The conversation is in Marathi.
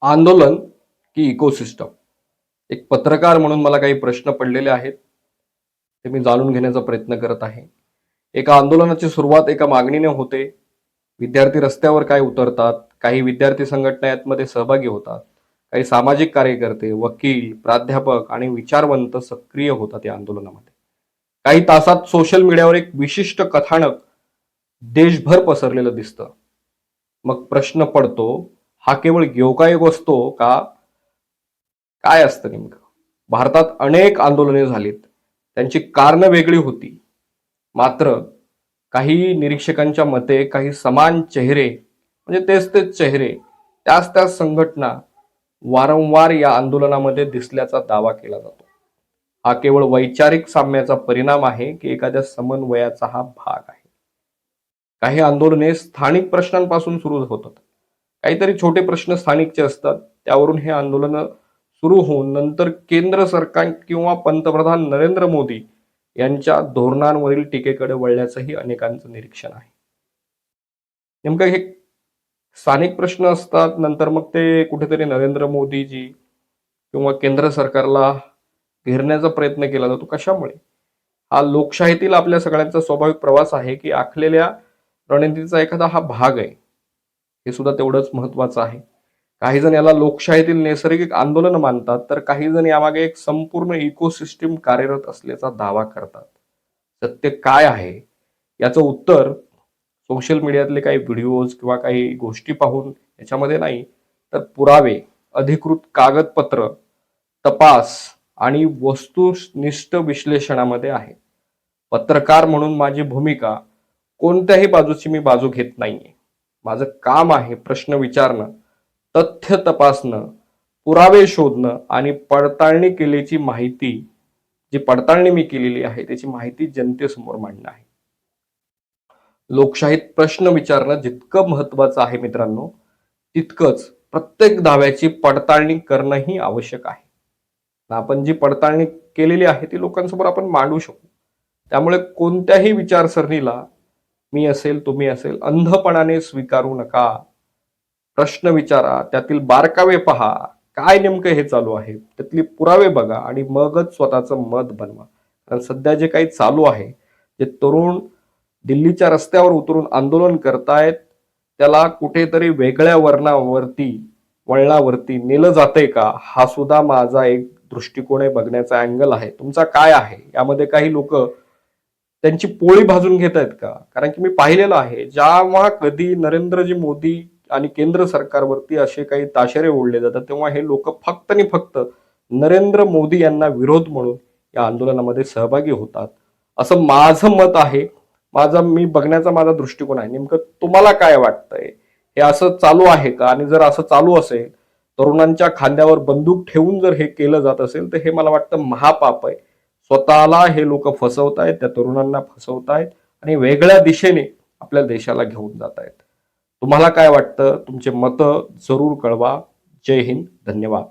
आंदोलन की इकोसिस्टम? एक पत्रकार म्हणून मला काही प्रश्न पडलेले आहेत. ते मी जाणून घेण्याचा प्रयत्न करत आहे. एका आंदोलनाची सुरुवात एका मागणीने होते. विद्यार्थी रस्त्यावर काय उतरतात, काही विद्यार्थी संघटना यामध्ये सहभागी होतात. काही सामाजिक कार्यकर्ते, वकील, प्राध्यापक आणि विचारवंत सक्रिय होतात या आंदोलनामध्ये. काही तासात सोशल मीडियावर एक विशिष्ट कथानक देशभर पसरलेलं दिसतं. मग प्रश्न पडतो, हा केवळ योगायोग असतो का? काय असतं नेमकं? भारतात अनेक आंदोलने झालीत. त्यांची कारणं वेगळी होती. मात्र काही निरीक्षकांच्या मते काही समान चेहरे म्हणजे तेच तेच चेहरे, त्याच त्याच संघटना वारंवार या आंदोलनामध्ये दिसल्याचा दावा केला जातो. हा केवळ वैचारिक साम्याचा परिणाम आहे की एखाद्या समन्वयाचा हा भाग आहे? काही आंदोलने स्थानिक प्रश्नांपासून सुरू होतात. काहीतरी छोटे प्रश्न स्थानिकचे असतात, त्यावरून हे आंदोलन सुरू होऊन नंतर केंद्र सरकार किंवा पंतप्रधान नरेंद्र मोदी यांच्या धोरणांवरील टीकेकडे वळल्याचंही अनेकांचं निरीक्षण आहे. नेमकं हे स्थानिक प्रश्न असतात, नंतर मग ते कुठेतरी नरेंद्र मोदीजी किंवा केंद्र सरकारला घेरण्याचा प्रयत्न केला जातो. कशामुळे? हा लोकशाहीतील आपल्या सगळ्यांचा स्वाभाविक प्रवास आहे की आखलेल्या रणनीतीचा एखादा हा भाग आहे. हे सुद्धा तेवढंच महत्वाचं आहे. काही जण याला लोकशाहीतील नैसर्गिक आंदोलन मानतात, तर काही जण यामागे एक संपूर्ण इकोसिस्टीम कार्यरत असल्याचा दावा करतात. सत्य काय आहे याचं उत्तर सोशल मीडियातले काही व्हिडिओज किंवा काही गोष्टी पाहून याच्यामध्ये नाही, तर पुरावे, अधिकृत कागदपत्र, तपास आणि वस्तुनिष्ठ विश्लेषणामध्ये आहे. पत्रकार म्हणून माझी भूमिका कोणत्याही बाजूची मी बाजू घेत नाहीये. माझं काम आहे प्रश्न विचारणं, तथ्य तपासणं, पुरावे शोधणं आणि पडताळणी केलेली माहिती, जी पडताळणी मी केलेली आहे त्याची माहिती जनतेसमोर मांडणं आहे. लोकशाहीत प्रश्न विचारणं जितकं महत्वाचं आहे मित्रांनो, तितकंच प्रत्येक दाव्याची पडताळणी करणंही आवश्यक आहे. आपण जी पडताळणी केलेली आहे ती लोकांसमोर आपण मांडू शकू. त्यामुळे कोणत्याही विचारसरणीला मी असेल, तुम्ही असेल, अंधपणाने स्वीकारू नका. प्रश्न विचारा, त्यातील बारकावे पहा, काय नेमकं हे चालू आहे, त्यातले पुरावे बघा आणि मगच स्वतःचं मत बनवा. कारण सध्या जे काही चालू आहे, जे तरुण दिल्लीच्या रस्त्यावर उतरून आंदोलन करतायत, त्याला कुठेतरी वेगळ्या वळणावरती नेलं जातंय का? हा सुद्धा माझा एक दृष्टिकोन आहे, बघण्याचा अँगल आहे. तुमचा काय आहे? यामध्ये काही लोक त्यांची पोळी भाजून घेत आहेत का? कारण की मी पाहिलेलं आहे, जेव्हा कधी नरेंद्रजी मोदी आणि केंद्र सरकारवरती असे काही ताशेरे ओढले जातात, तेव्हा हे लोक फक्त आणि फक्त नरेंद्र मोदी यांना विरोध म्हणून या आंदोलनामध्ये सहभागी होतात, असं माझं मत आहे. मी बघण्याचा माझा दृष्टिकोन आहे. नेमकं तुम्हाला काय वाटतंय? हे असं चालू आहे का? आणि जर असं चालू असेल, तरुणांच्या खांद्यावर बंदूक ठेवून जर हे केलं जात असेल, तर हे मला वाटतं महापाप आहे. स्वतःला हे लोक फसवतायत, त्या तरुणांना फसवतायत आणि वेगळ्या दिशेने आपल्या देशाला घेऊन जात आहेत. तुम्हाला काय वाटतं? तुमचे मतं जरूर कळवा. जय हिंद. धन्यवाद.